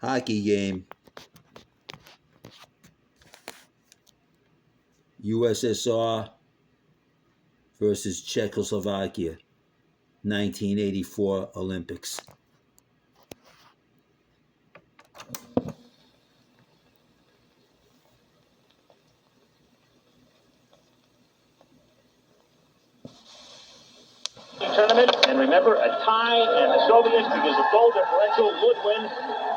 Hockey game. USSR versus Czechoslovakia, 1984 Olympics. Tournament, and remember, a tie and the Soviets, because of goal differential, would win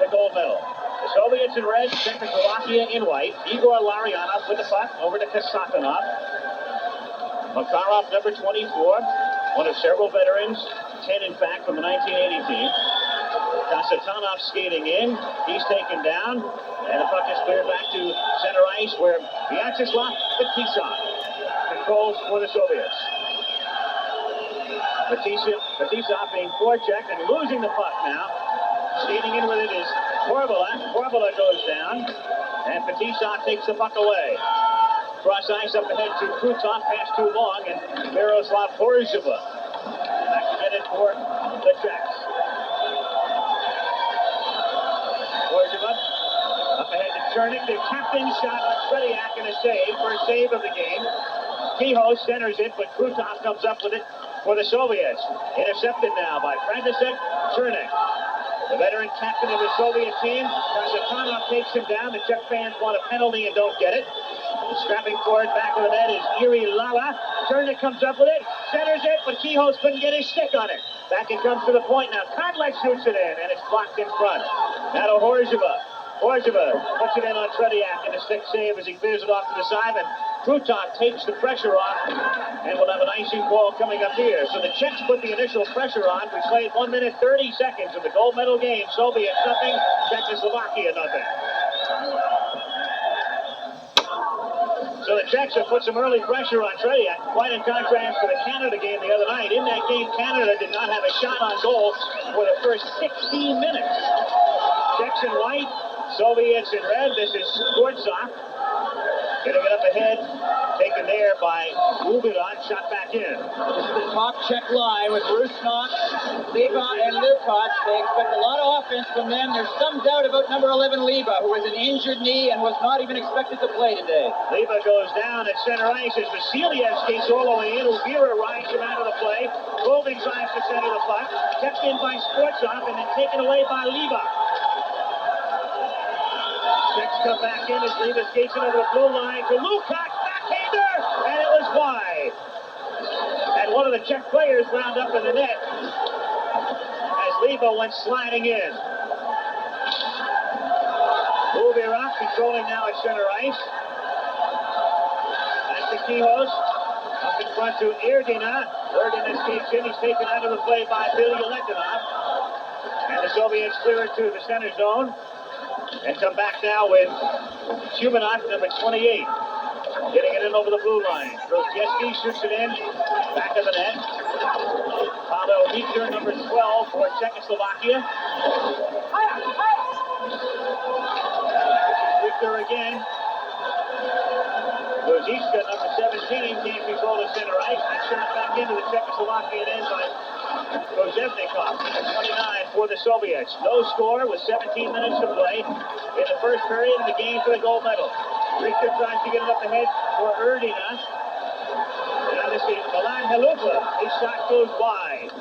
the gold medal. The Soviets in red, Czechoslovakia in white. Igor Larionov with the puck over to Kasatonov. Makarov, number 24, one of several veterans, 10 in fact from the 1980 team. Kasatonov skating in, he's taken down, and the puck is cleared back to center ice where Vyacheslav Fetisov controls for the Soviets. Fetisov being forechecked and losing the puck now. Skating in with it is Korvela. Korvela goes down, and Fetisov takes the puck away. Cross ice up ahead to Krutov, pass too long, and Miroslav Horzhova back to get it for the Czechs. Horzhova up ahead to Chernik. The captain shot on Tretiak in a save, first save of the game. Kehoe centers it, but Krutov comes up with it for the Soviets. Intercepted now by Frantisek Chernik. The veteran captain of the Soviet team. Kasatonov takes him down. The Czech fans want a penalty and don't get it. Scrapping for it back of the net is Iri Lala. Chernik comes up with it, centers it, but Kehoe couldn't get his stick on it. Back it comes to the point now. Kadlec shoots it in, and it's blocked in front. Now to Horzhova. Horzhova puts it in on Tretiak, and a stick save as he clears it off to the side. And Krutov takes the pressure off, and we'll have an icing call coming up here. So the Czechs put the initial pressure on. We played 1 minute 30 seconds of the gold medal game. Soviets nothing, Czechoslovakia nothing. So the Czechs have put some early pressure on Tretiak, quite in contrast to the Canada game the other night. In that game, Canada did not have a shot on goal for the first 16 minutes. Czechs in white, Soviets in red. This is Gortsov. Getting it up ahead, taken there by Ubiron, shot back in. This is the top Czech line with Rusnok, Liba, and Lukács. They expect a lot of offense from them. There's some doubt about number 11, Liba, who has an injured knee and was not even expected to play today. Liba goes down at center ice as Vasiliev skates all the way in. Ubira rides him out of the play. Golding drives to center the puck. Kept in by Sportsov and then taken away by Liba. Czechs come back in as Liba skates it over the blue line to Lukács, backhander, and it was wide. And one of the Czech players wound up in the net as Liba went sliding in. Ubirak controlling now at center ice. Back to Kehoe. Up in front to Erdina. Erdina skates in. He's taken out of the play by Billy Letinov. And the Soviets clear it to the center zone. And come back now with Shumanov, number 28. Getting it in over the blue line. Grozieski shoots it in. Back of the net. Pavel Victor, number 12 for Czechoslovakia. Victor again. Grozieska, number 17, can't control the center ice. And shot back into the Czechoslovakian end by Kozhevnikov, 29 for the Soviets. No score with 17 minutes to play in the first period of the game for the gold medal. Richter tries to get it up ahead for Erdina. Now this is Milan Halupla. His shot goes wide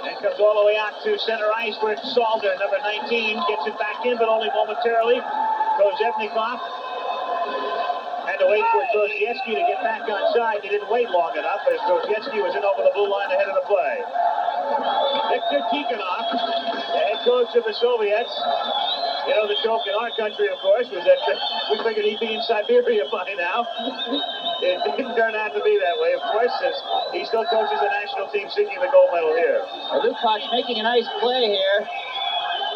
and comes all the way out to center ice where Salder, number 19, gets it back in, but only momentarily. Kozhevnikov had to wait for Grozieski to get back on side. He didn't wait long enough as Grozieski was in over the blue line ahead of the play. Viktor Tikhonov, the head coach of the Soviets. You know, the joke in our country, of course, was that we figured he'd be in Siberia by now. It didn't turn out to be that way, of course, as he still coaches the national team seeking the gold medal here. Lukács making a nice play here.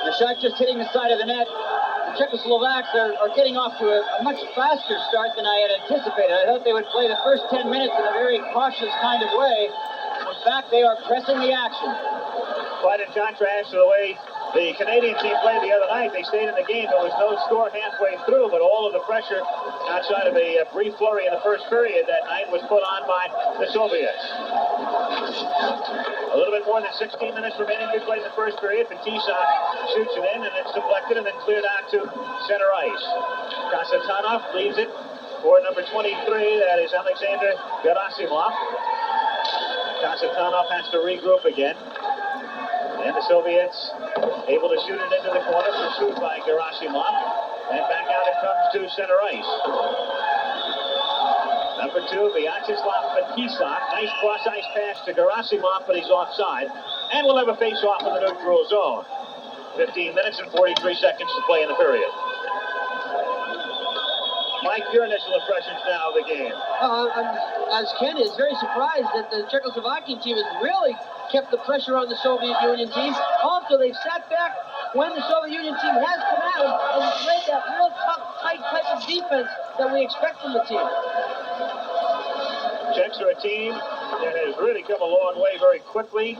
The shot just hitting the side of the net. The Czechoslovaks are getting off to a much faster start than I had anticipated. I thought they would play the first 10 minutes in a very cautious kind of way. In fact, they are pressing the action. Quite in contrast to the way the Canadian team played the other night. They stayed in the game. There was no score halfway through, but all of the pressure outside of a brief flurry in the first period that night was put on by the Soviets. A little bit more than 16 minutes remaining to play in the first period. Fetisov shoots it in, and it's deflected and then cleared out to center ice. Kasatonov leaves it for number 23. That is Alexander Gerasimov. Kasatonov has to regroup again. And the Soviets able to shoot it into the corner, pursued by Gerasimov. And back out it comes to center ice. Number 2, Vyacheslav Fetisov. Nice cross-ice pass to Gerasimov, but he's offside. And we'll have a face-off in the neutral zone. 15 minutes and 43 seconds to play in the period. Mike, your initial impressions now of the game? As Ken is very surprised that the Czechoslovakian team has really kept the pressure on the Soviet Union team. Also, they've sat back when the Soviet Union team has come out and played that real tough, tight type of defense that we expect from the team. Czechs are a team that has really come a long way very quickly.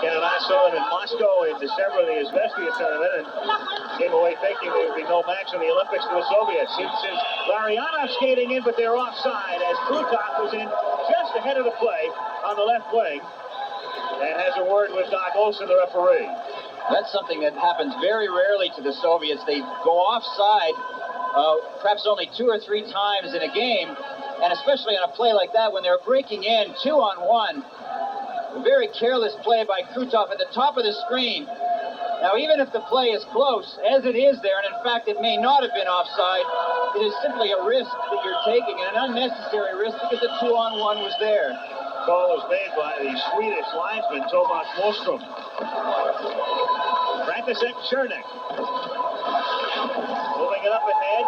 Ken and I saw them in Moscow in December of the Izvestia tournament and came away thinking there would be no match in the Olympics for the Soviets. It's Larionov skating in, but they're offside as Krutov was in just ahead of the play on the left wing and has a word with Doc Olsen, the referee. That's something that happens very rarely to the Soviets. They go offside perhaps only 2 or 3 times in a game, and especially on a play like that when they're breaking in 2-on-1. A very careless play by Krutov at the top of the screen. Now, even if the play is close, as it is there, and in fact it may not have been offside, it is simply a risk that you're taking, and an unnecessary risk because the 2-on-1 was there. Call was made by the Swedish linesman Tomas Moström. Frantisek Chernik. Moving it up ahead.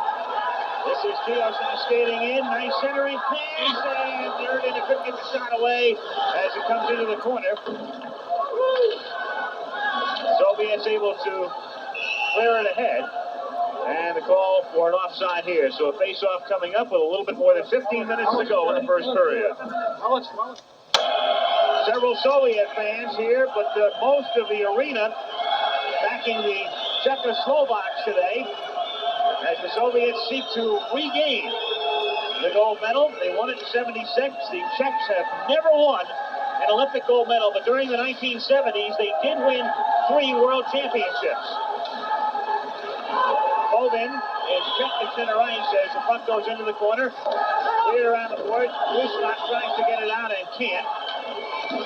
This is Tios now skating in. Nice centering pass, and third, and it couldn't get the shot away as it comes into the corner. Soviets able to clear it ahead. And the call for an offside here. So a face-off coming up with a little bit more than 15 minutes to go in the first period. Several Soviet fans here, but most of the arena backing the Czechoslovaks today as the Soviets seek to regain the gold medal. They won it in 76. The Czechs have never won an Olympic gold medal, but during the 1970s, they did win 3 world championships. Hovin is checked at center ice as the puck goes into the corner. Clear around the board. Lusnak tries to get it out and can't.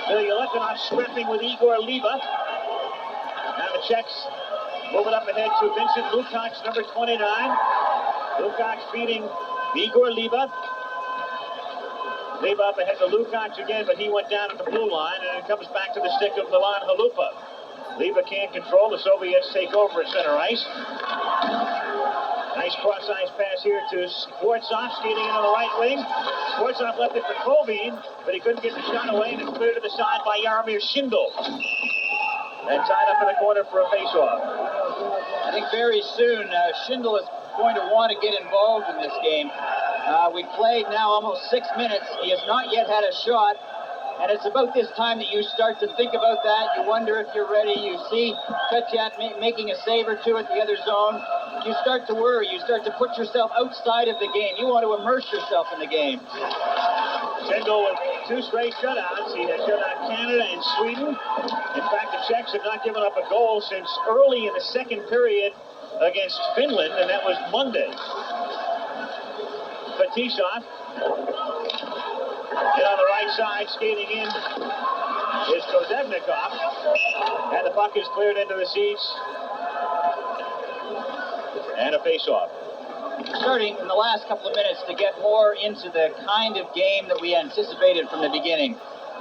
Ilya Lekanov scrapping with Igor Liba. Now the Czechs move it up ahead to Vincent Lukács, number 29. Lukács feeding Igor Liba. Liba up ahead to Lukács again, but he went down at the blue line, and it comes back to the stick of Milan Halupa. Liba can't control. The Soviets take over at center ice. Nice cross-ice pass here to Skvortsov, skating in on the right wing. Skvortsov left it for Kovin, but he couldn't get the shot away, and it's cleared to the side by Jaromir Schindel. And tied up in the corner for a face-off. I think very soon Schindel is going to want to get involved in this game. We played now almost 6 minutes. He has not yet had a shot. And it's about this time that you start to think about that. You wonder if you're ready. You see Petjat making a save or two at the other zone. You start to worry. You start to put yourself outside of the game. You want to immerse yourself in the game. Schindel with 2 straight shutouts. He has shut out Canada and Sweden. In fact, the Czechs have not given up a goal since early in the second period against Finland, and that was Monday. Fetisov. And on the right side, skating in is Kozevnikov. And the puck is cleared into the seats. And a face-off. Starting in the last couple of minutes to get more into the kind of game that we anticipated from the beginning.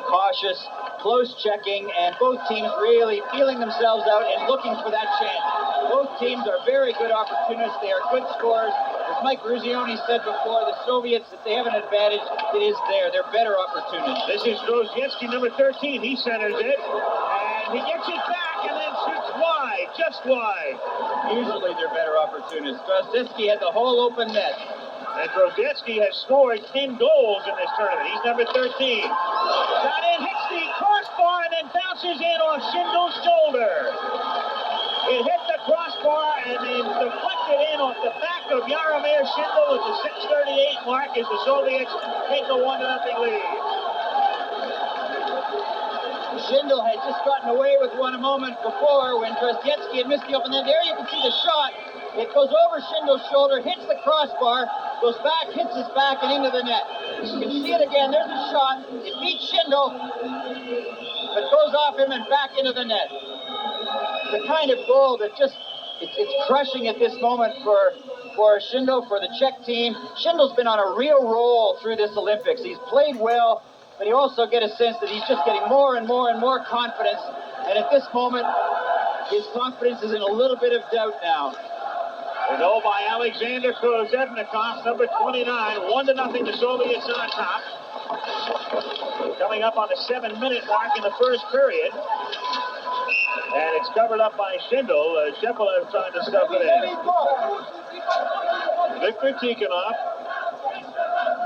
Cautious, close checking, and both teams really feeling themselves out and looking for that chance. Both teams are very good opportunists. They are good scorers. As Mike Eruzione said before, the Soviets, if they have an advantage, it is there. They're better opportunists. This is Grozevsky, number 13. He centers it, and he gets it back and then shoots wide, just wide. Usually they're better opportunists. Grozevsky had the whole open net. And Grozevsky has scored 10 goals in this tournament. He's number 13. Shot in, hits the crossbar, and then bounces in off Schindel's shoulder. It hit the crossbar and then deflected in off the back of Jaromir Schindel at the 6:38 mark as the Soviets take a 1-0 lead. Schindel had just gotten away with one a moment before when Drozdetsky had missed the open net. There you can see the shot. It goes over Schindel's shoulder, hits the crossbar, goes back, hits his back, and into the net. You can see it again. There's a shot. It beats Schindel, but goes off him and back into the net. The kind of goal that just, it's crushing at this moment for Schindel, for the Czech team. Schindel's been on a real roll through this Olympics. He's played well, but you also get a sense that he's just getting more and more and more confidence. And at this moment, his confidence is in a little bit of doubt now. A goal by Alexander Kozevnikov, number 29, 1-0, the Soviets on top. Coming up on the 7-minute mark in the first period. And it's covered up by Schindel. Shepelev trying to stuff it in. Viktor Tikhonov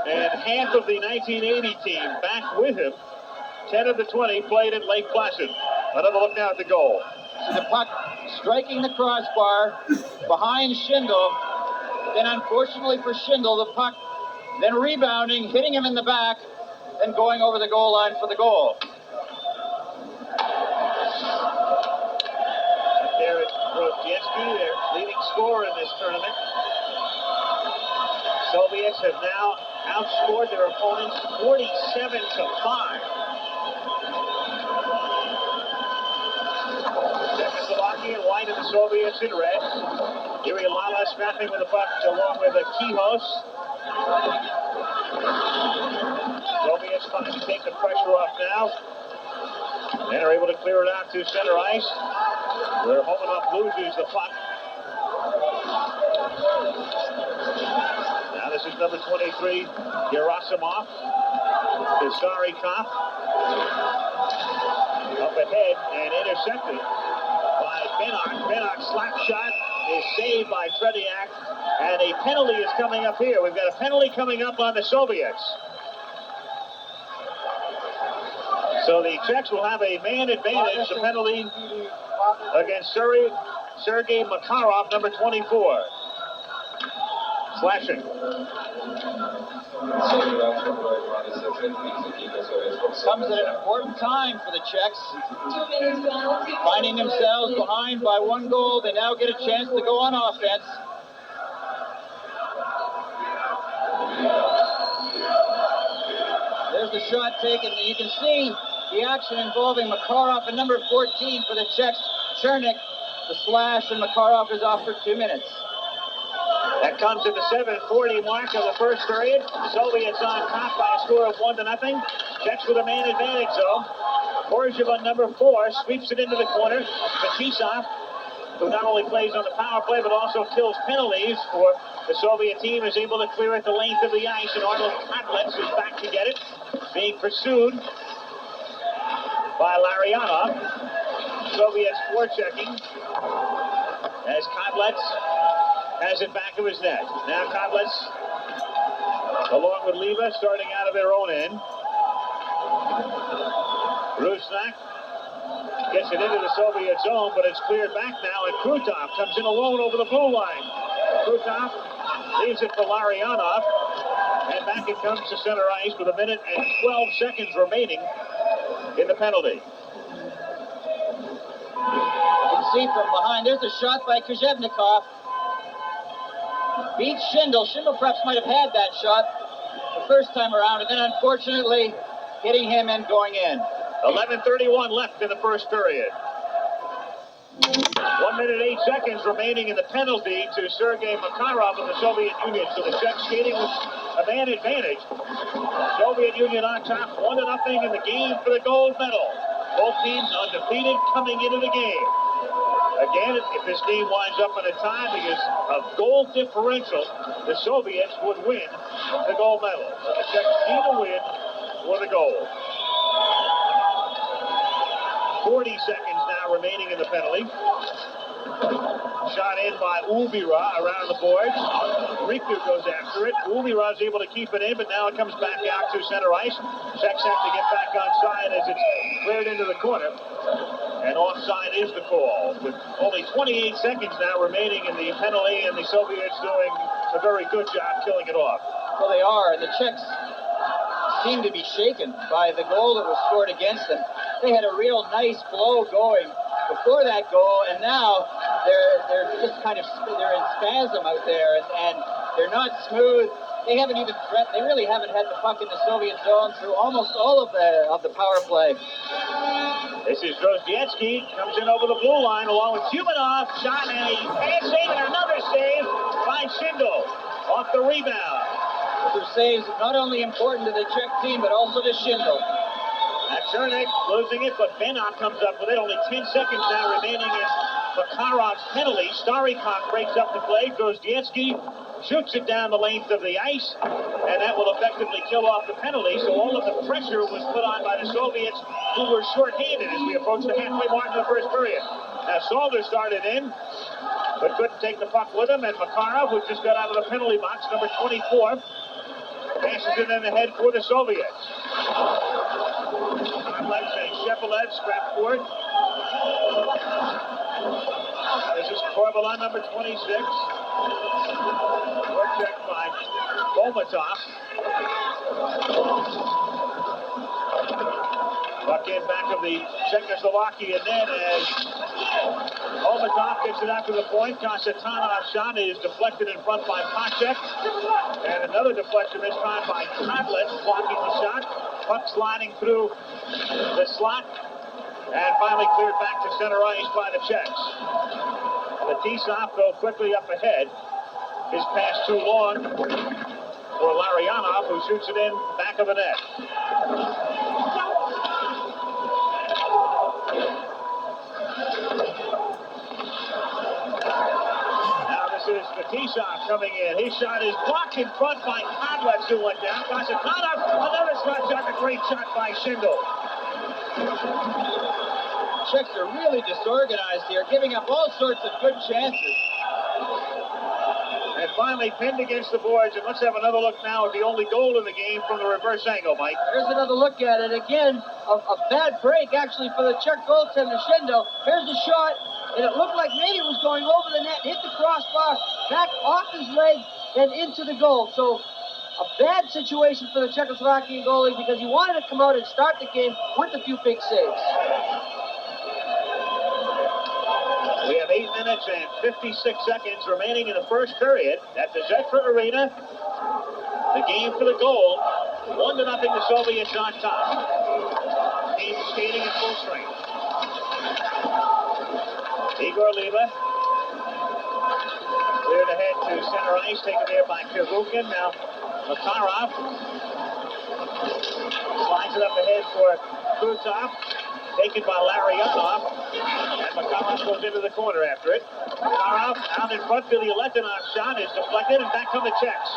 and half of the 1980 team back with him. 10 of the 20 played at Lake Placid. Another look now at the goal. The puck striking the crossbar behind Schindel. Then unfortunately for Schindel, the puck then rebounding, hitting him in the back, then going over the goal line for the goal. There is Drozdetsky, their leading scorer in this tournament. Soviets have now outscored their opponents 47-5. Czechoslovakia in white and the Soviets in red. Yuri Lala scrapping with the puck along with Kijos. Soviets trying to take the pressure off now. And are able to clear it out to center ice. Where Homanov loses the puck. Now this is number 23, Gerasimov. Pisarikov. Up ahead and intercepted by Benok. Benok's slap shot is saved by Tretiak. And a penalty is coming up here. We've got a penalty coming up on the Soviets. So the Czechs will have a man advantage, the penalty against Sergei Makarov, number 24. Slashing. Comes at an important time for the Czechs. Finding themselves behind by one goal, they now get a chance to go on offense. There's the shot taken. You can see the action involving Makarov and number 14 for the Czechs, Chernik. The slash, and Makarov is off for 2 minutes. That comes at the 7:40 mark of the first period. Soviets on top by a score of 1-0. Czechs with a man advantage, though. Korzhev, number 4, sweeps it into the corner. Fetisov, who not only plays on the power play but also kills penalties for the Soviet team, is able to clear it the length of the ice, and Arnold Kadlec is back to get it. Being pursued by Larionov. Soviets forechecking as Kadlec has it back of his net. Now Kadlec, along with Leva, starting out of their own end. Rusnak gets it into the Soviet zone, but it's cleared back now, and Krutov comes in alone over the blue line. Krutov leaves it for Larionov, and back it comes to center ice with 1 minute and 12 seconds remaining in the penalty. You can see from behind, there's a shot by Korzhevnikov. Beats Schindel. Schindel perhaps might have had that shot the first time around, and then unfortunately hitting him and going in. 11:31 left in the first period. 1 minute 8 seconds remaining in the penalty to Sergei Makarov of the Soviet Union. So the Czechs skating with a man advantage. Soviet Union on top, 1-0 in the game for the gold medal. Both teams undefeated coming into the game. Again, if this game winds up in a tie because of goal differential, the Soviets would win the gold medal. So the Czechs need a win for the gold. 40 seconds now remaining in the penalty. Shot in by Ulvira around the boards. Riku goes after it. Ulvira is able to keep it in, but now it comes back out to center ice. Czechs have to get back onside as it's cleared into the corner. And offside is the call. With only 28 seconds now remaining in the penalty, and the Soviets doing a very good job killing it off. Well, they are, and the Czechs seem to be shaken by the goal that was scored against them. they had a real nice flow going before that goal, and now they're just kind of they're in spasm out there, and they're not smooth. They haven't even they really haven't had the puck in the Soviet zone through almost all of the power play. This is Grozdiecki, comes in over the blue line along with Humanov, shot, and he can't save, and another save by Schindel off the rebound. Their saves are not only important to the Czech team, but also to Schindel. Chernik losing it, but Benok comes up with it. Only 10 seconds now remaining in Makarov's penalty. Starikov breaks up the play. Grozdiecki shoots it down the length of the ice, and that will effectively kill off the penalty. So all of the pressure was put on by the Soviets, who were shorthanded as we approach the halfway mark of the first period. Now Salder started in, but couldn't take the puck with him, and Makarov, who just got out of the penalty box, number 24, passes it in the head for the Soviets. Shepelev scrapped for it. This is Korbalon, number 26. Checked by Bolmatov. Puck in back of the Czechoslovakia net as Bolmatov gets it out to the point. Kasetanov's shot is deflected in front by Pacek. And another deflection this time by Kodlet, blocking the shot. Puck sliding through the slot. And finally cleared back to center ice by the Czechs. Fetisov goes quickly up ahead. His pass too long for Larionov, who shoots it in back of the net. Now this is Fetisov coming in. His shot is blocked in front by Kodlet, who went down. Kasetanev, another shot, a great shot by Schindel. Czechs are really disorganized here, giving up all sorts of good chances. And finally pinned against the boards. And let's have another look now at the only goal in the game from the reverse angle, Mike. Here's another look at it. Again, a bad break, actually, for the Czech goaltender, Schindel. Here's the shot, and it looked like maybe it was going over the net, hit the crossbar, back off his leg, and into the goal. So a bad situation for the Czechoslovakian goalie because he wanted to come out and start the game with a few big saves. We have 8 minutes and 56 seconds remaining in the first period at the Zetra Arena. The game for the goal. 1-0 the Soviets on top. Team skating at full strength. Igor Liva cleared ahead to center ice, taken there by Kirvukin. Now Makarov slides it up ahead for Krutov. Taken by Larionov, and Makarov goes into the corner after it. Makarov out in front, Billy Letinov's shot is deflected, and back come the Czechs.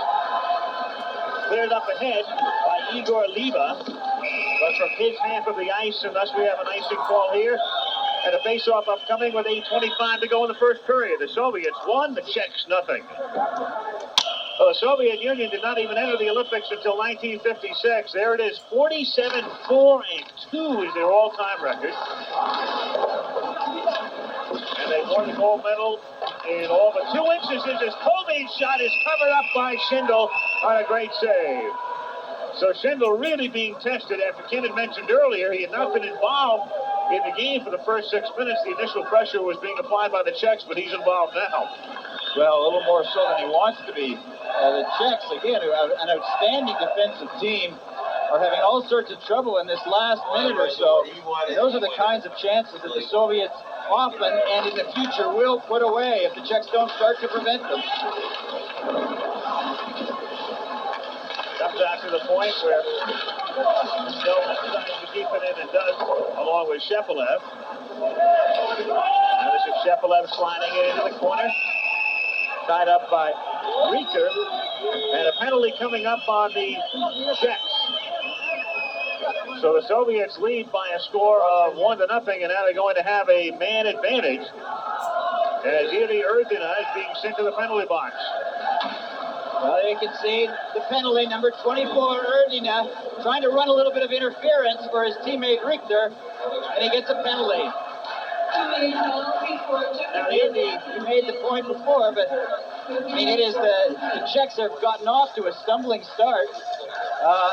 Cleared up ahead by Igor Liva, but from his half of the ice, and thus we have an icing call here. And a face-off upcoming with 8:25 to go in the first period. The Soviets won, the Czechs nothing. Well, the Soviet Union did not even enter the Olympics until 1956. There it is, 47-4-2 is their all-time record. And they won the gold medal in all but 2 instances as Colby's shot is covered up by Schindel on a great save. So Schindel really being tested after Ken had mentioned earlier he had not been involved in the game for the first 6 minutes. The initial pressure was being applied by the Czechs, but he's involved now. Well, a little more so than he wants to be. The Czechs, again, who have an outstanding defensive team, are having all sorts of trouble in this last minute or so. Those are the kinds of chances that the Soviets often and in the future will put away if the Czechs don't start to prevent them. Comes out to the point where Still decides to keep it in and does, along with Shepelev. Now this is Shepelev sliding it into the corner. Tied up by Rieker. And a penalty coming up on the Czechs. So the Soviets lead by a score of 1-0, and now they're going to have a man advantage as Yuri Erdina is being sent to the penalty box. Well, they concede the penalty, number 24, Erdina, trying to run a little bit of interference for his teammate Richter, and he gets a penalty. Now, he made the point before, but I mean, it is the Czechs have gotten off to a stumbling start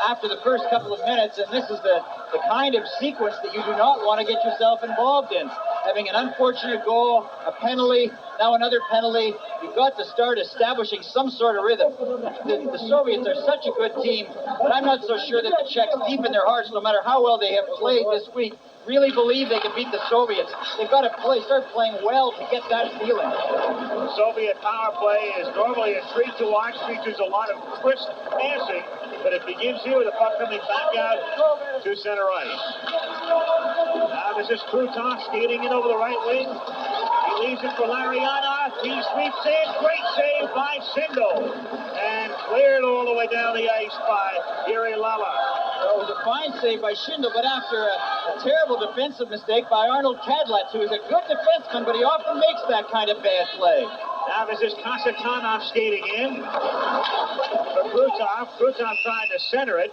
after the first couple of minutes, and this is the the kind of sequence that you do not want to get yourself involved in. Having an unfortunate goal, a penalty, now another penalty. You've got to start establishing some sort of rhythm. The Soviets are such a good team, but I'm not so sure that the Czechs, deep in their hearts, no matter how well they have played this week, really believe they can beat the Soviets. They've got to start playing well to get that feeling. The Soviet power play is normally a treat to watch, features a lot of crisp passing, but it begins here with the puck coming back out to center ice. Now this is Krutov skating in over the right wing. He leaves it for Larionov. He sweeps in. Great save by Sindel. And cleared all the way down the ice by Yuri Lala. Well, it was a fine save by Schindel, but after a terrible defensive mistake by Arnold Kadlec, who is a good defenseman, but he often makes that kind of bad play. Now this is Kasatonov skating in for Krutov. Krutov trying to center it,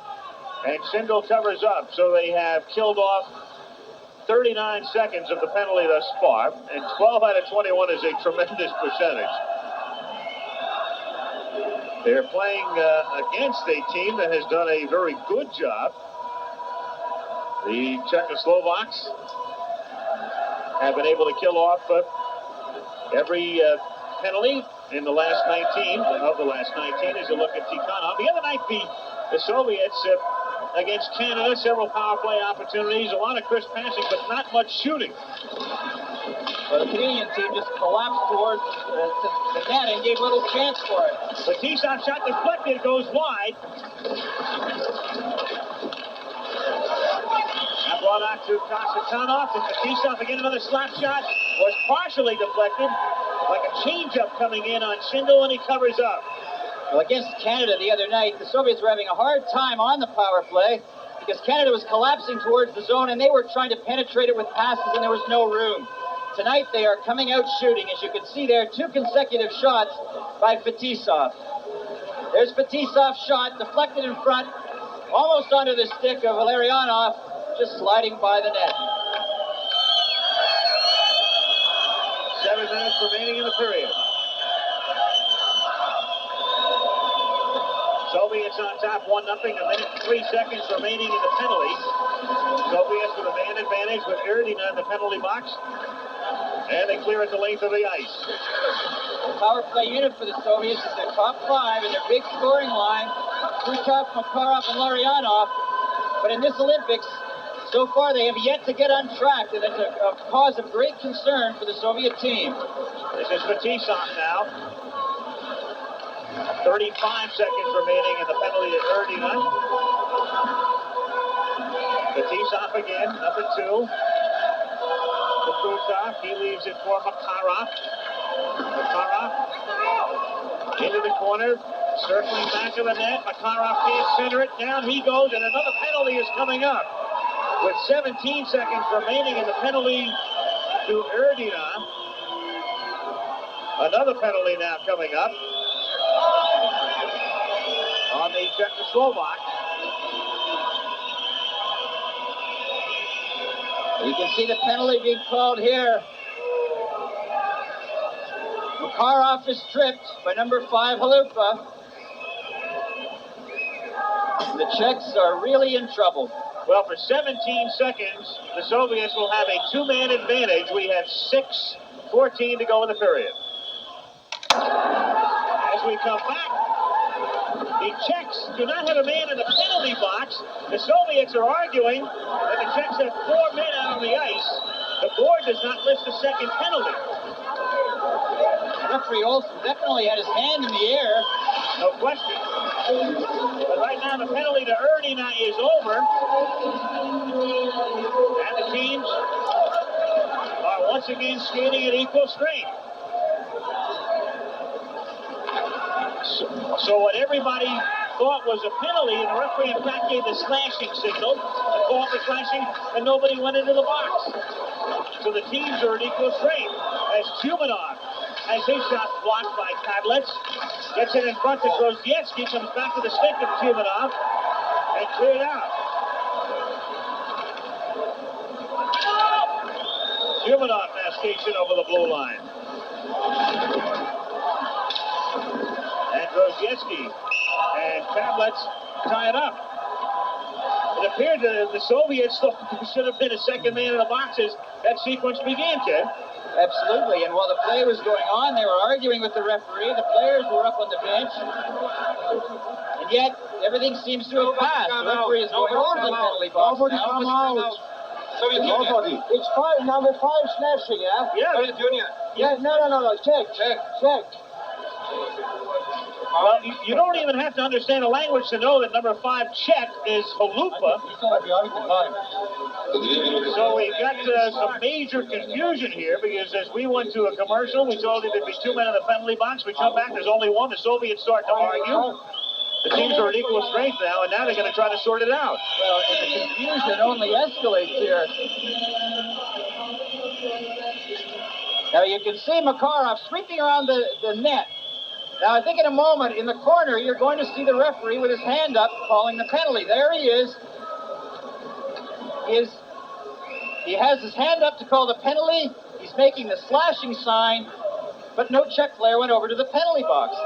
and Schindel covers up. So they have killed off 39 seconds of the penalty thus far, and 12 out of 21 is a tremendous percentage. They're playing against a team that has done a very good job. The Czechoslovaks have been able to kill off every penalty in the last 19 of the last 19 as you look at Tikhonov. The other night, the Soviets against Canada, several power play opportunities, a lot of crisp passing, but not much shooting. Well, the Canadian team just collapsed towards the net and gave little chance for it. The Tisov shot deflected, goes wide. Now brought out to Kasatonov, and Tisov again another slap shot, was partially deflected, like a changeup coming in on Schindel, and he covers up. Well, against Canada the other night, the Soviets were having a hard time on the power play because Canada was collapsing towards the zone, and they were trying to penetrate it with passes, and there was no room. Tonight they are coming out shooting. As you can see there, 2 consecutive shots by Fetisov. There's Fetisov's shot, deflected in front, almost onto the stick of Larionov, just sliding by the net. 7 minutes remaining in the period. Soviets on top, 1-0, a minute and 3 seconds remaining in the penalty. Soviets with a man advantage with Erdina in the penalty box. And they clear at the length of the ice. The power play unit for the Soviets is their top 5 and their big scoring line, Krutov, Makarov, and Larionov. But in this Olympics, so far they have yet to get on track, and it's a cause of great concern for the Soviet team. This is Fetisov now. 35 seconds remaining in the penalty to Erdina. Fetisov again, number 2. Krutov, he leaves it for Makarov. Makarov into the corner, circling back of the net. Makarov can't center it. Down he goes, and another penalty is coming up. With 17 seconds remaining in the penalty to Erdina. Another penalty now coming up on the Czechoslovak. You can see the penalty being called here. Makarov is tripped by number 5, Halupa. The Czechs are really in trouble. Well, for 17 seconds, the Soviets will have a 2-man advantage. We have 6:14 to go in the period. As we come back, the Czechs do not have a man in the penalty box. The Soviets are arguing that the Czechs have 4 men out on the ice. The board does not list a second penalty. Referee Olsen definitely had his hand in the air. No question. But right now the penalty to Erdina is over. And the teams are once again skating at equal strength. So what everybody thought was a penalty, and the referee in fact gave the slashing signal. The call for slashing, and nobody went into the box. So the teams are at equal strength. As Chubanov has his shot blocked by Kadlec, gets it in front to Grozieski, comes back to the stick of Chubanov, and cleared out. Chubanov now skates in over the blue line. And Grozieski and Kadlec tie it up. It appeared the Soviets thought there should have been a second man in the boxes. That sequence began, Ted. Absolutely, and while the play was going on, they were arguing with the referee. The players were up on the bench, and yet everything seems to have passed. The referee is going over to the penalty box now. Nobody. It's number 5 slashing, yeah? Yeah. Junior. Yeah. No. Check. Well, you don't even have to understand the language to know that number 5 Czech is Halupa. So we've got some major confusion here because as we went to a commercial, we told you there'd be 2 men in the penalty box. We come back, there's only one. The Soviets start to argue. The teams are at equal strength now, and now they're going to try to sort it out. Well, and the confusion only escalates here. Now you can see Makarov sweeping around the net. Now I think in a moment, in the corner, you're going to see the referee with his hand up calling the penalty. There he is. He has his hand up to call the penalty. He's making the slashing sign, but no Czech player went over to the penalty box.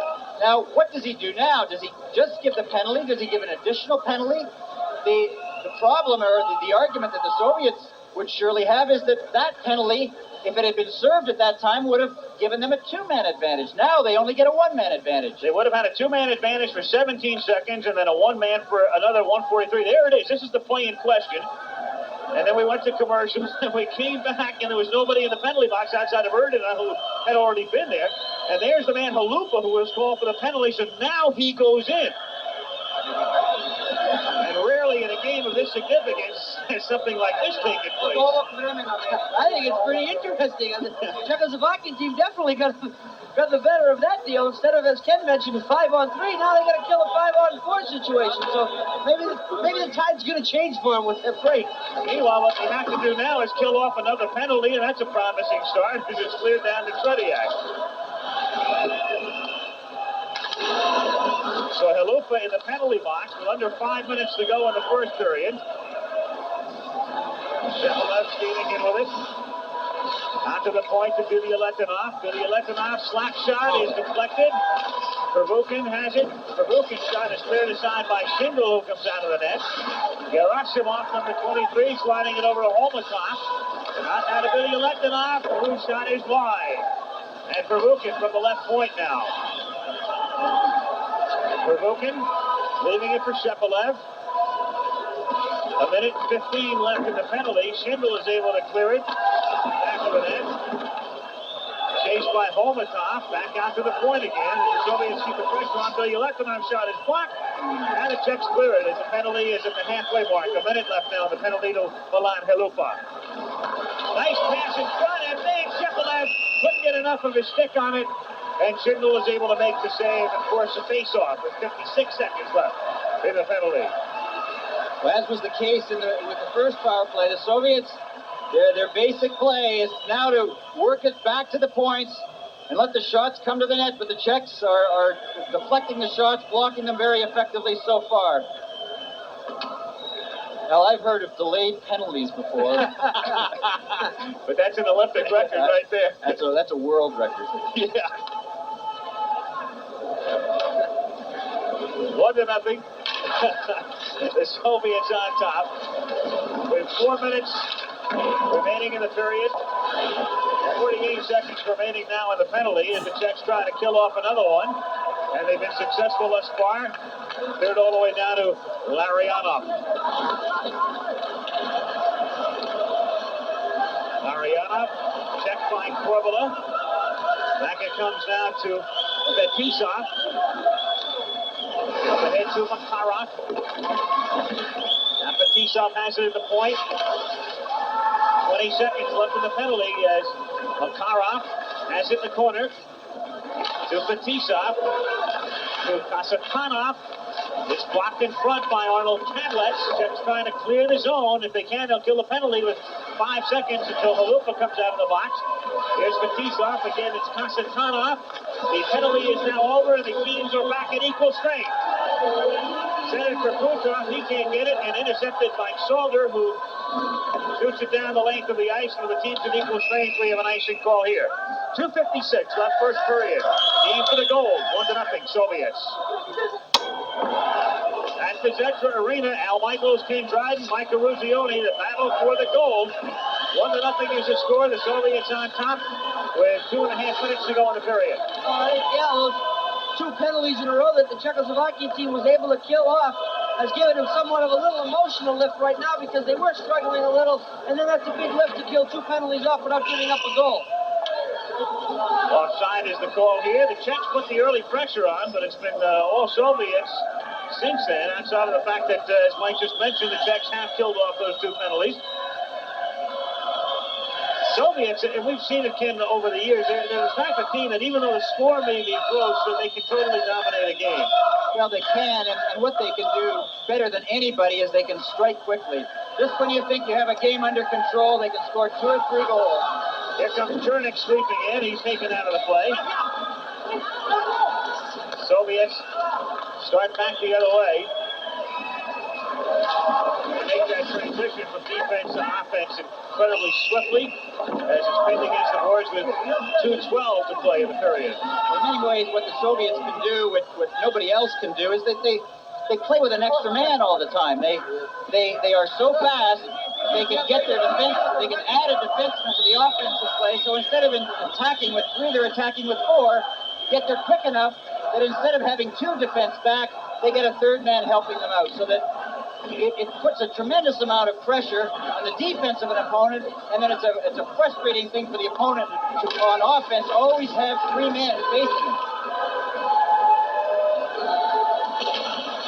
Now, what does he do now? Does he just give the penalty? Does he give an additional penalty? The problem, or the argument that the Soviets would surely have is that penalty, if it had been served at that time, would have given them a 2-man advantage. Now they only get a 1-man advantage. They would have had a 2-man advantage for 17 seconds and then a 1-man for another 143. There it is. This is the play in question. And then we went to commercials, and we came back, and there was nobody in the penalty box outside of Erdina who had already been there. And there's the man Halupa who was called for the penalty, so now he goes in. And rarely in a game of this significance has something like this taken place. I think it's pretty interesting. The Czechoslovakian team definitely got the better of that deal. Instead of, as Ken mentioned, 5-on-3, now they got to kill a 5-on-4 situation. So maybe the tide's going to change for them with their break. Meanwhile, what they have to do now is kill off another penalty, and that's a promising start because it's cleared down to Tretiak. So Halupa in the penalty box with under 5 minutes to go in the first period. Shepelev stealing in with it. Out to the point to Billy Letonov. Slap shot is deflected. Pervukin has it. Pervukin's shot is cleared aside by Schindel, who comes out of the net. Gerasimov, number 23, sliding it over to Holmatov. Out to Billy Letonov, whose shot is wide. And Pervukin from the left point now. Pervukin leaving it for Shepelev. A minute and 15 left in the penalty. Schindel is able to clear it. Back of the net. Chased by Holmatov. Back out to the point again. The Soviets keep the pressure on. Billy Letonov's shot is blocked. And the Czechs clear it as the penalty is at the halfway mark. A minute left now. The penalty to Milan Halupa. Nice pass in front. And then Shepelev couldn't get enough of his stick on it. And Schindel was able to make the save and force a face-off with 56 seconds left in the penalty. Well, as was the case with the first power play, the Soviets, their basic play is now to work it back to the points and let the shots come to the net, but the Czechs are deflecting the shots, blocking them very effectively so far. Now, I've heard of delayed penalties before. But that's an Olympic record right there. That's a world record. Yeah. 1-0. The Soviets on top. With 4 minutes remaining in the period. 48 seconds remaining now in the penalty as the Czechs try to kill off another one. And they've been successful thus far. Cleared all the way down to Larionov. Larionov, checked by Korvela. Back it comes now to Fetisov. Up ahead to Makarov. Now Fetisov has it at the point. 20 seconds left in the penalty as Makarov has it in the corner. To Fetisov. To Kasatonov. It's blocked in front by Arnold Kadlec. Czechs trying to clear the zone. If they can, they'll kill the penalty with 5 seconds until Halupa comes out of the box. Here's Fetisov. Again, it's Kasatonov. The penalty is now over, and the teams are back at equal strength. Sent it for Putov. He can't get it, and intercepted by Solder, who shoots it down the length of the ice. And the teams at equal strength, we have an icing call here. 2:56 left first period. Game for the gold. 1-0 Soviets. And at the Zetra Arena. Al Michaels, King Dryden, Mike Eruzione, the battle for the gold. 1-0 is the score. The Soviets on top with 2.5 minutes to go in the period. Those two penalties in a row that the Czechoslovakia team was able to kill off has given them somewhat of a little emotional lift right now because they were struggling a little, and then that's a big lift to kill 2 penalties off without giving up a goal. Offside is the call here. The Czechs put the early pressure on, but it's been all Soviets since then, outside of the fact that, as Mike just mentioned, the Czechs have killed off those 2 penalties. Soviets, and we've seen it, Ken, over the years, they're the type of team that even though the score may be close, that they can totally dominate a game. Well, they can, and what they can do better than anybody is they can strike quickly. Just when you think you have a game under control, they can score 2 or 3 goals. Here comes Chernik sweeping in. He's taken out of the play. Soviets start back the other way. They make that transition from defense to offense incredibly swiftly as it's pinned against the boards with 2:12 to play in the period. In many ways, what the Soviets can do, what nobody else can do, is that they play with an extra man all the time. They are so fast, they can get their defense, they can add a defenseman to the offensive play. So instead of attacking with 3, they're attacking with 4. Yet they're quick enough that instead of having 2 defense back, they get a 3rd man helping them out. So that it puts a tremendous amount of pressure on the defense of an opponent, and then it's a frustrating thing for the opponent to, on offense, always have 3 men facing them.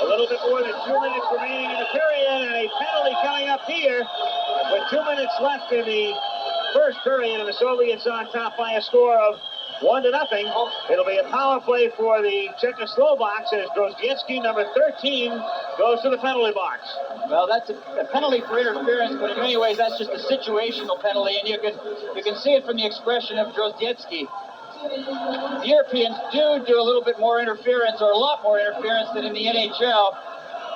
A little bit more than 2 minutes remaining in the period, and a penalty coming up here with 2 minutes left in the first period, and the Soviets on top by a score of 1-0. It'll be a power play for the Czechoslovaks as Grozdiecki, number 13, goes to the penalty box. Well, that's a penalty for interference, but in many ways that's just a situational penalty, and you can see it from the expression of Grozdiecki. The Europeans do a little bit more interference, or a lot more interference than in the NHL,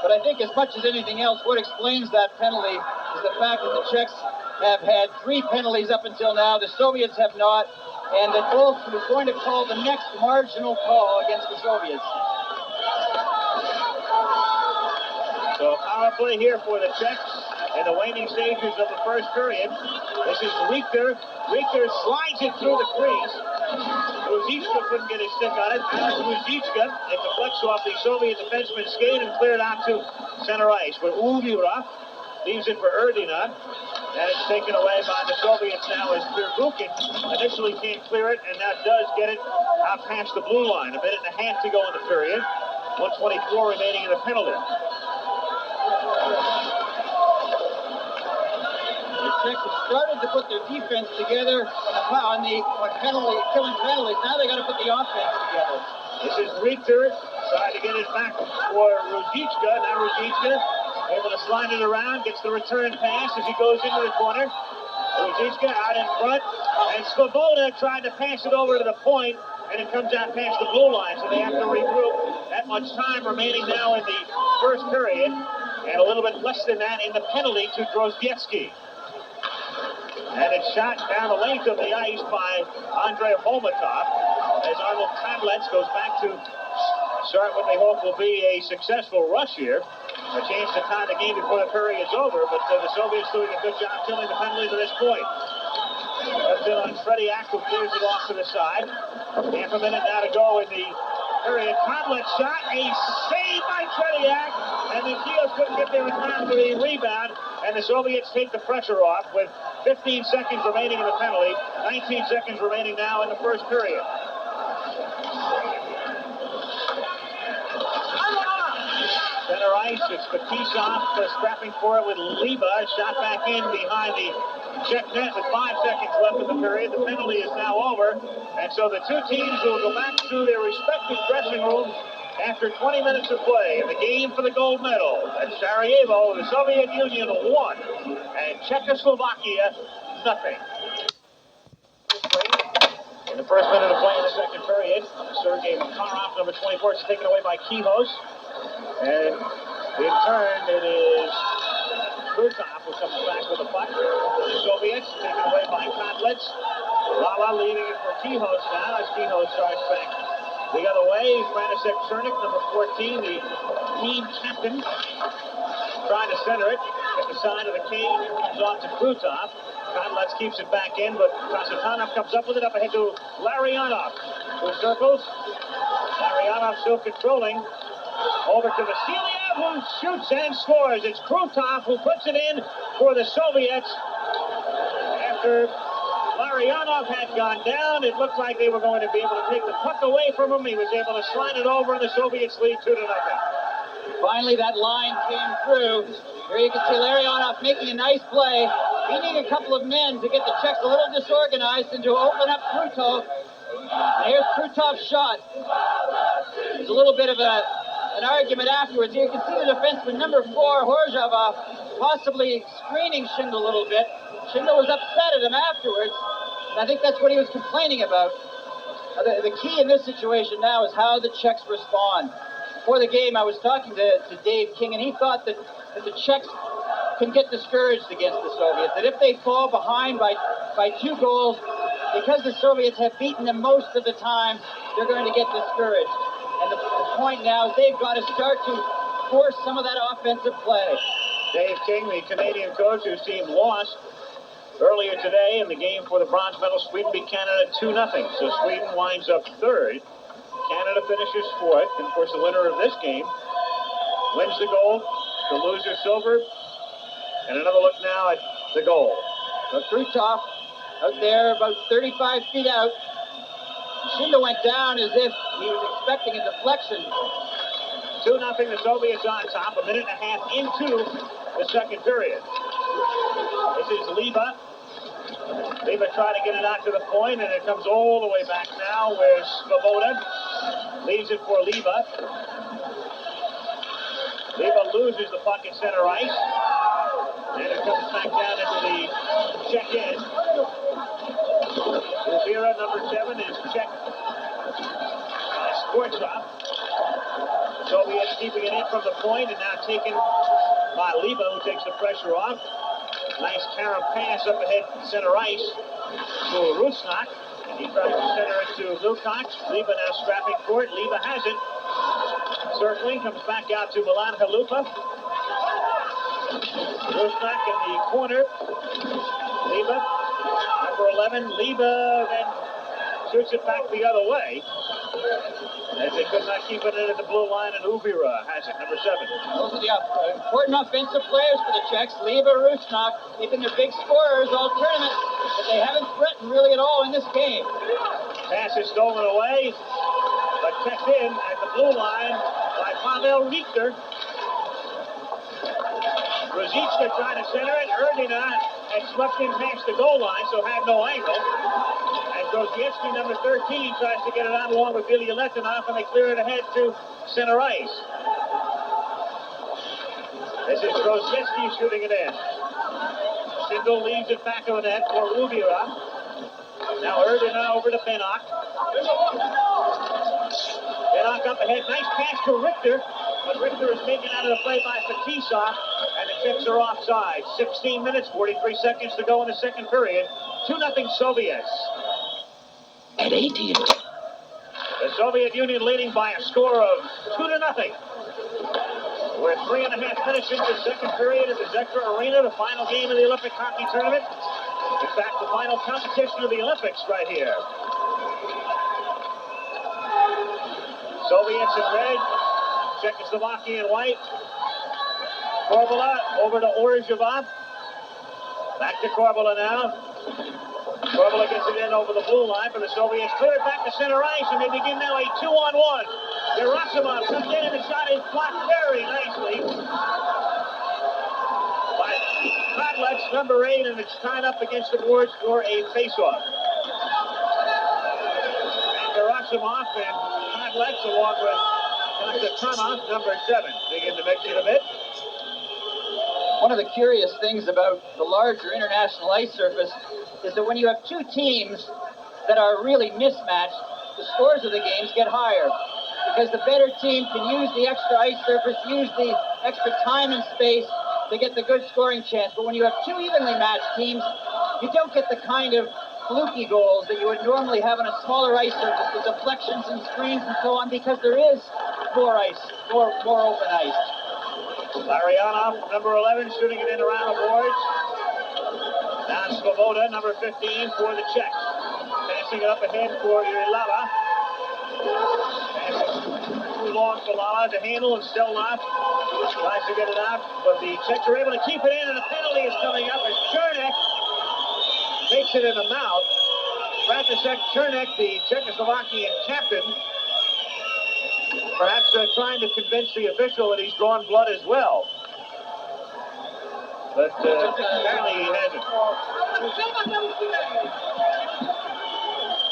but I think as much as anything else, what explains that penalty is the fact that the Czechs have had 3 penalties up until now, the Soviets have not, and that both are going to call the next marginal call against the Soviets. So a power play here for the Czechs in the waning stages of the first period. This is Richter. Richter slides it through the crease. Ruzicka couldn't get his stick on it. Now Ruzicka, it deflects off the Soviet defenseman's skate and cleared out to center ice, where Uvira leaves it for Erdina. And it's taken away by the Soviets now as Pirgukin initially can't clear it, and now does get it out past the blue line. 1.5 minutes to go in the period. 1:24 remaining in the penalty. The Czechs have started to put their defense together on killing penalties. Now they got to put the offense together. This is Richter trying to get it back for Ruzicka. Now Ruzicka able to slide it around, gets the return pass as he goes into the corner. Ruzicka out in front, and Svoboda tried to pass it over to the point, and it comes out past the blue line, so they have to regroup. That much time remaining now in the first period, and a little bit less than that in the penalty to Grozdiecki. And it's shot down the length of the ice by Andrei Holmatov as Arnold Kadlec goes back to start what they hope will be a successful rush here. A chance to tie the game before the period's over, but the Soviets doing a good job killing the penalty to this point. Comes in on Tretiak, who clears it off to the side. Half a minute now to go in the period. Kadlec shot, a save by Tretiak, and the Kios couldn't get there in time for the rebound, and the Soviets take the pressure off with 15 seconds remaining in the penalty, 19 seconds remaining now in the first period. Center ice, it's Fetisov scrapping for it with Liba. Shot back in behind the Czech net with 5 seconds left in the period. The penalty is now over. And so the two teams will go back to their respective dressing rooms after 20 minutes of play. In the game for the gold medal at Sarajevo, the Soviet Union won, and Czechoslovakia nothing. In the first minute of play in the second period, Sergei Makarov, number 24, is taken away by Kihos. And in turn, it is Kurtov who comes back with a puck. The Soviets taken away by Kadlec. Lala leaving it for Kihos now as Kihos starts back The other way, Frantisek Cernik, number 14, the team captain, trying to center it at the side of the cage. Comes off to Krutov. Konlets keeps it back in, but Kasatonov comes up with it up ahead to Larionov, who circles. Larionov still controlling. Over to Vasiliev, who shoots and scores. It's Krutov who puts it in for the Soviets. After Larionov had gone down, it looked like they were going to be able to take the puck away from him. He was able to slide it over, and the Soviets lead 2-0. Finally, that line came through. Here you can see Larionov making a nice play. He needed a couple of men to get the Czechs a little disorganized and to open up Krutov. And here's Krutov's shot. There's a little bit of an argument afterwards. Here you can see the defenseman, number 4, Horzhova, possibly screening Schindel a little bit. Schindel was upset at him afterwards, and I think that's what he was complaining about. The key in this situation now is how the Czechs respond. Before the game, I was talking to Dave King, and he thought that the Czechs can get discouraged against the Soviets, that if they fall behind by 2 goals, because the Soviets have beaten them most of the time, they're going to get discouraged. And the point now is they've got to start to force some of that offensive play. Dave King, the Canadian coach whose team lost earlier today in the game for the bronze medal. Sweden beat Canada 2-0. So Sweden winds up 3rd. Canada finishes 4th. And of course, the winner of this game wins the gold. The loser silver. And another look now at the goal. So Krutov out there about 35 feet out. Schindel went down as if he was expecting a deflection. 2-0, the Soviets on top. A minute and a half into the second period. This is Liba. Liba trying to get it out to the point, and it comes all the way back now where Svoboda leaves it for Liba. Liba loses the puck at center ice. And it comes back down into the Czech end. Rivera, number 7, is Czech Sportsov. Soviets keeping it in from the point, and now taken by Liba, who takes the pressure off. Nice carom pass up ahead center ice to Rusnak. And he tries to center it to Lukács. Liba now scrapping for it. Liba has it. Circling, comes back out to Milan Halupa. Rusnak in the corner. Liba, number 11. Liba then shoots it back the other way. As they could not keep it in at the blue line, and Uvira has it, number 7. Those are the important offensive players for the Czechs. Liba, Rusnak, they've been their big scorers all tournament, but they haven't threatened really at all in this game. Pass is stolen away, but kept in at the blue line by Pavel Richter. Ruzicka trying to center it. Erdina had swept in past the goal line, so had no angle. And Grozieski, number 13, tries to get it out along with Ilya Letinov, and they clear it ahead to center ice. This is Grozieski shooting it in. Schindel leaves it back of the net for Uvira. Now Erdina over to Benok. Benok up ahead. Nice pass to Richter. But Richter is taken out of the play by Fetisov, and the Czechs are offside. 16 minutes, 43 seconds to go in the second period. 2-0 Soviets. At 18. The Soviet Union leading by a score of 2-0. We're 3.5 minutes into the second period at the Zekra Arena, the final game of the Olympic hockey tournament. In fact, the final competition of the Olympics right here. Soviets in red, Czechoslovakia in white. Korbola over to Orzhova. Back to Korbola now. Korbola gets it in over the blue line for the Soviets. Clear it back to center ice, and they begin now a 2-on-1. Gerasimov comes in, and the shot is blocked very nicely by Konlets, number 8, and it's tied up against the boards for a faceoff. And Gerasimov and Konlets, along with Kasatonov, number 7, begin to mix it a bit. One of the curious things about the larger international ice surface is that when you have 2 teams that are really mismatched, the scores of the games get higher. Because the better team can use the extra ice surface, use the extra time and space to get the good scoring chance. But when you have 2 evenly matched teams, you don't get the kind of fluky goals that you would normally have on a smaller ice surface with deflections and screens and so on, because there is more ice, more open ice. Larionov, number 11, shooting it in around the boards. Now Svoboda, number 15, for the Czechs. Passing it up ahead for Ylava. Too long for Lala to handle, and still not. Tries to get it out, but the Czechs are able to keep it in, and a penalty is coming up as Chernek takes it in the mouth. František Chernek, the Czechoslovakian captain, perhaps trying to convince the official that he's drawn blood as well. But apparently he hasn't.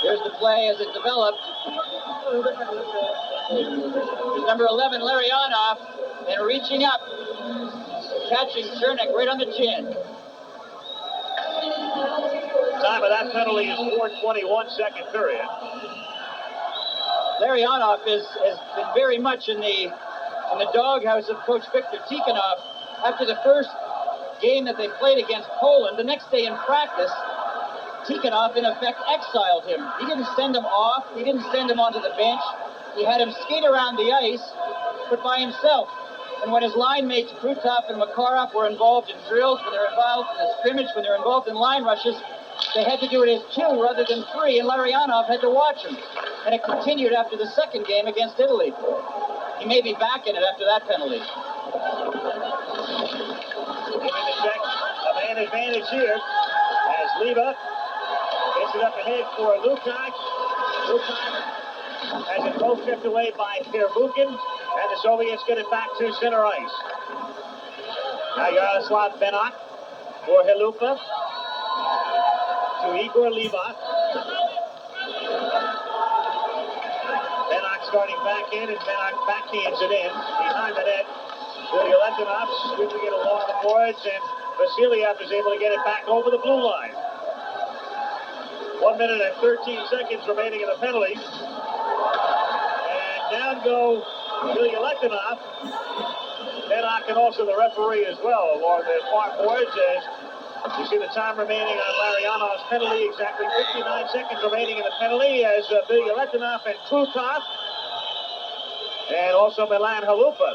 Here's the play as it developed. Number 11, Larionov, and reaching up, catching Chernek right on the chin. Time of that penalty is 4:21, second period. Larionov has been very much in the doghouse of Coach Viktor Tikhonov. After the first game that they played against Poland, the next day in practice, Tikhonov in effect exiled him. He didn't send him off. He didn't send him onto the bench. He had him skate around the ice, but by himself. And when his line mates Krutov and Makarov were involved in drills, when they're involved in a scrimmage, when they're involved in line rushes, they had to do it as 2 rather than 3, and Larionov had to watch him. And it continued after the second game against Italy. He may be back in it after that penalty. Giving the Czechs a man advantage here as Liva gets it up ahead for Lukács. Lukács has it both kept away by Pervukin, and the Soviets get it back to center ice. Now Yaroslav Benok for Halupa to Igor Liva. Benok starting back in, and Benok backhands it in behind the net. Leonov sweeping it along the boards, and Vasilyev is able to get it back over the blue line. 1 minute and 13 seconds remaining in the penalty. And down go Leonov. Benok and also the referee as well along the far boards as you see the time remaining on Larionov's penalty. Exactly 59 seconds remaining in the penalty as Leonov and Krutov and also Milan Halupa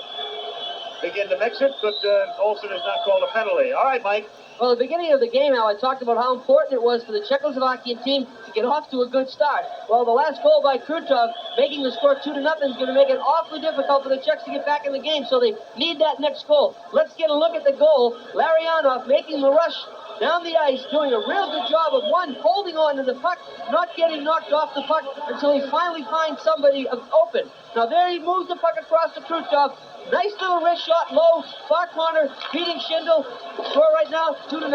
begin to mix it, but Olsen has not called a penalty. All right, Mike. Well, at the beginning of the game, Al, I talked about how important it was for the Czechoslovakian team to get off to a good start. Well, the last goal by Krutov, making the score 2-0, is going to make it awfully difficult for the Czechs to get back in the game, so they need that next goal. Let's get a look at the goal. Larionov making the rush down the ice, doing a real good job of, one, holding on to the puck, not getting knocked off the puck until he finally finds somebody open. Now there he moves the puck across to Krutov. Nice little wrist shot, low, far corner, beating Schindel. Score right now, 2-0.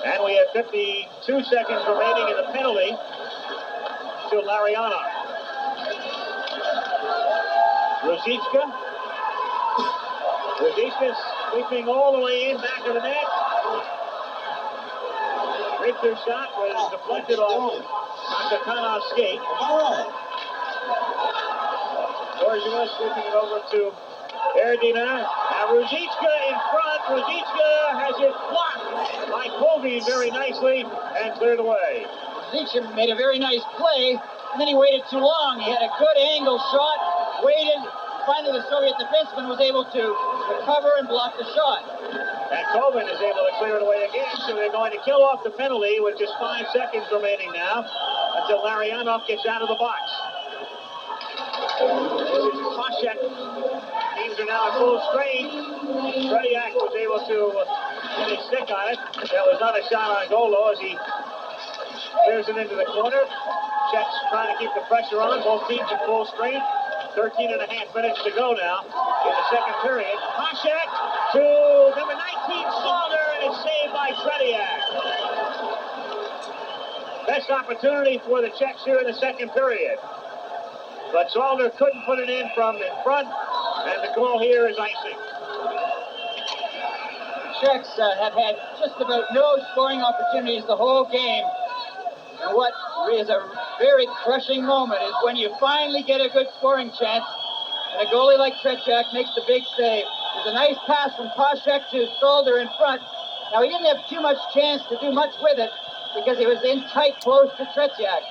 And we have 52 seconds remaining in the penalty to Larionov. Ruzicka sweeping all the way in, back of the net. Richter's shot was deflected off Nakatanov's skate. Borgia sweeping it over to Erdina. Now Ruzicka in front. Ruzicka has it blocked by Colby very nicely and cleared away. Ruzicka made a very nice play, and then he waited too long. He had a good angle shot, waited. Finally, the Soviet defenseman was able to recover and block the shot. And Colvin is able to clear it away again, so they're going to kill off the penalty with just 5 seconds remaining now until Larionov gets out of the box. This is Koshek. Teams are now at full strength. Tretiak was able to get his stick on it. That was not a shot on goal, though, as he clears it into the corner. Czechs trying to keep the pressure on. Both teams at full strength. 13 and a half minutes to go now in the second period. Koshek to number 19, Salder, and it's saved by Tretiak. Best opportunity for the Czechs here in the second period. But Salder couldn't put it in from in front, and the goal here is icing. The Czechs have had just about no scoring opportunities the whole game. And what is a very crushing moment is when you finally get a good scoring chance, and a goalie like Tretiak makes the big save. There's a nice pass from Koshek to Salder in front. Now, he didn't have too much chance to do much with it, because he was in tight close to Tretiak.